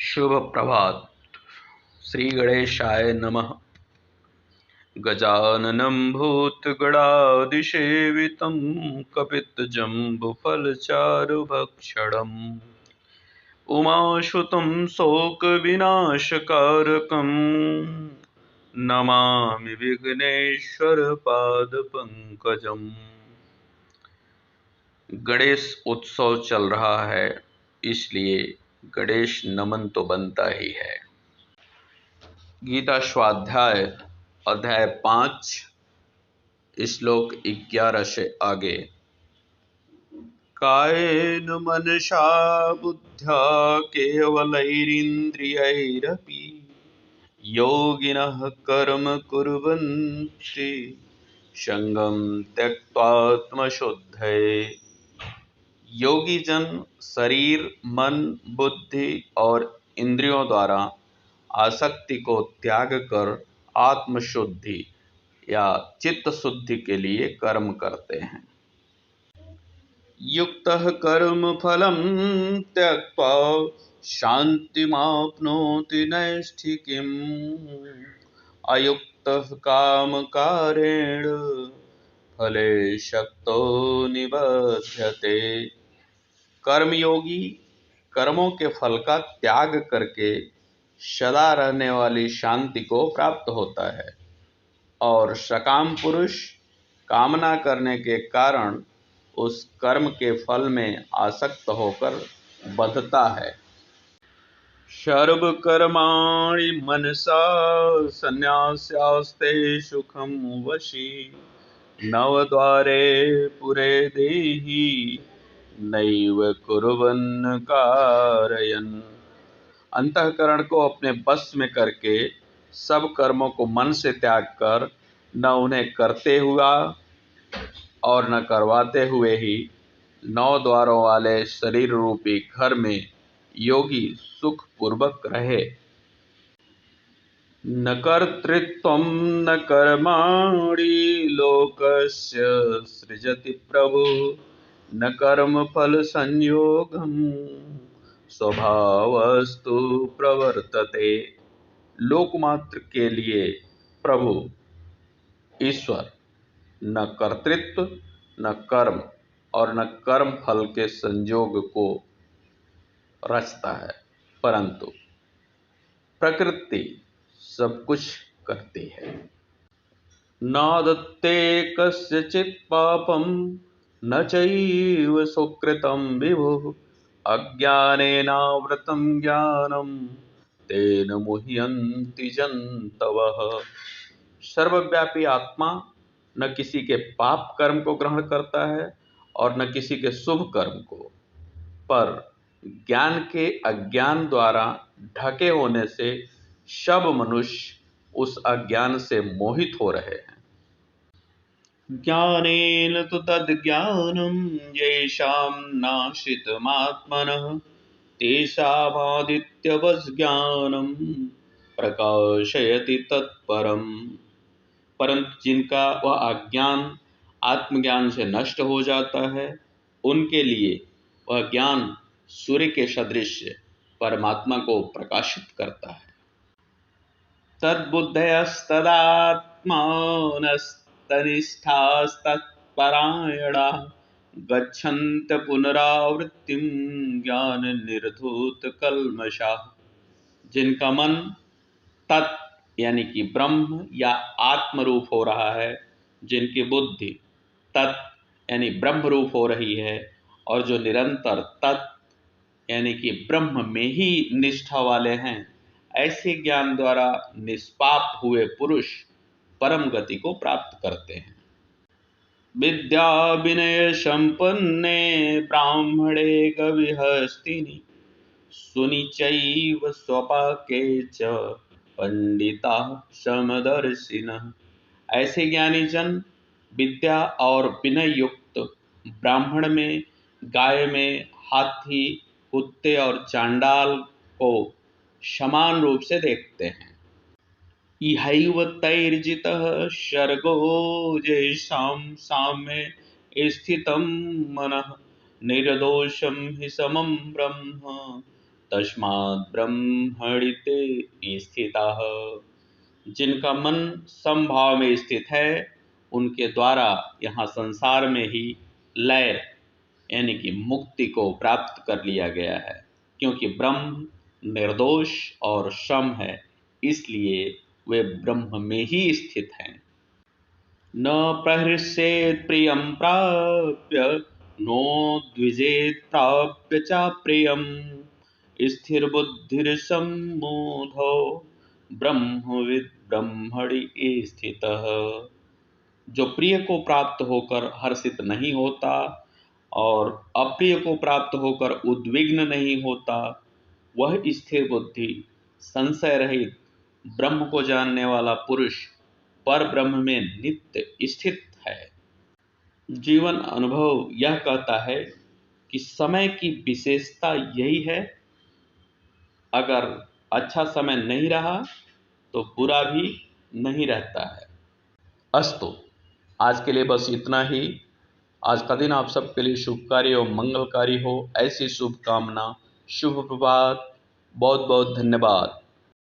शुभ प्रभात। श्री गणेशाय नमः। गजाननं भूतगणाधिसेवितं कपित्थजम्बुफलचारुभक्षणम् उमासुतं शोकविनाशकारकं नमामि विघ्नेश्वरपादपङ्कजम्। गणेश उत्सव चल रहा है, इसलिए गणेश नमन तो बनता ही है। गीता स्वाध्याय अध्याय 5 श्लोक 11 से आगे। कायेन मनसा बुद्ध्या केवलैरिन्द्रियैरपि योगिनः कर्म कुर्वन्ति संगं त्यक्त्वात्मशुद्धये। योगी जन शरीर, मन, बुद्धि और इंद्रियों द्वारा आसक्ति को त्याग कर आत्मशुद्धि या चित्त शुद्धि के लिए कर्म करते हैं। युक्तः कर्म फलं त्यक्त्वा शान्तिमाप्नोति नैष्ठिकीम् अयुक्तः कामकारेण फले शक्तो निबध्यते। कर्मयोगी कर्मों के फल का त्याग करके सदा रहने वाली शांति को प्राप्त होता है और सकाम पुरुष कामना करने के कारण उस कर्म के फल में आसक्त होकर बंधता है। सर्व कर्माणि मनसा संन्यास्यास्ते सुखम वशी नवद्वारे पुरे देहि नैव कुर्वन् कारयन्। अंतःकरण को अपने बस में करके सब कर्मों को मन से त्याग कर न उन्हें करते हुआ और न करवाते हुए ही 9 द्वारों वाले शरीर रूपी घर में योगी सुख पूर्वक रहे। न कर्तृत्वं न कर्माणि लोकस्य सृजति प्रभु न कर्म फल संयोगम स्वभावस्तु प्रवर्तते। लोकमात्र के लिए प्रभु ईश्वर न कर्तृत्व न कर्म और न कर्म फल के संयोग को रचता है, परंतु प्रकृति सब कुछ करती है। नादत्ते कस्यचित् पापं न चैव सुकृतं विभुः अज्ञानेनावृतं ज्ञानं तेन मुह्यन्ति जन्तवः। सर्वव्यापी आत्मा न किसी के पाप कर्म को ग्रहण करता है और न किसी के शुभ कर्म को, पर ज्ञान के अज्ञान द्वारा ढके होने से सब मनुष्य उस अज्ञान से मोहित हो रहे हैं। ज्ञानेन तु तद्ज्ञानं येषां नाशितमात्मनः तेषामादित्यवत् ज्ञानं प्रकाशयति तत्परम्। परंतु जिनका वह अज्ञान आत्मज्ञान से नष्ट हो जाता है, उनके लिए वह ज्ञान सूर्य के सदृश परमात्मा को प्रकाशित करता है। तद्बुद्धयस्तदात्मानस्तनिष्ठास्तत्परायणाः गच्छन्त पुनरावृत्तिं ज्ञान निर्धूत कल्मषाः। जिनका मन तत् यानी कि ब्रह्म या आत्म रूप हो रहा है, जिनकी बुद्धि तत् यानी ब्रह्म रूप हो रही है और जो निरंतर तत् यानी कि ब्रह्म में ही निष्ठा वाले हैं, ऐसे ज्ञान द्वारा निष्पाप हुए पुरुष परम गति को प्राप्त करते हैं। विद्या विनय संपन्ने ब्राह्मणे गविहस्तिनि सुनिचैव स्वपाके च पंडिता समदर्शिनः। ऐसे ज्ञानी जन विद्या और विनय युक्त ब्राह्मण में, गाय में, हाथी, कुत्ते और चांडाल को समान रूप से देखते हैं। इहैव तैर्जितः सर्गो येषां साम्ये स्थितं मनः निर्दोषं हि समं ब्रह्म तस्मात् ब्रह्मणि ते स्थिताः। जिनका मन समभाव में स्थित है उनके द्वारा यहाँ संसार में ही लय यानी कि मुक्ति को प्राप्त कर लिया गया है, क्योंकि ब्रह्म निर्दोष और सम है, इसलिए वे ब्रह्म में ही स्थित हैं। न प्रहृष्येत् प्रियं प्राप्य नो द्विजेत् प्राप्य च प्रियं स्थिरबुद्धिर्सम्मूढो ब्रह्मविद् ब्रह्मणि स्थितः। जो प्रिय को प्राप्त होकर हर्षित नहीं होता और अप्रिय को प्राप्त होकर उद्विग्न नहीं होता, वह स्थिर बुद्धि संशय रहित ब्रह्म को जानने वाला पुरुष पर ब्रह्म में नित्य स्थित है। जीवन अनुभव यह कहता है कि समय की विशेषता यही है, अगर अच्छा समय नहीं रहा तो बुरा भी नहीं रहता है। अस्तु, आज के लिए बस इतना ही। आज का दिन आप सबके लिए शुभकारी और मंगलकारी हो, ऐसी शुभकामना। शुभ प्रभात। बहुत बहुत धन्यवाद।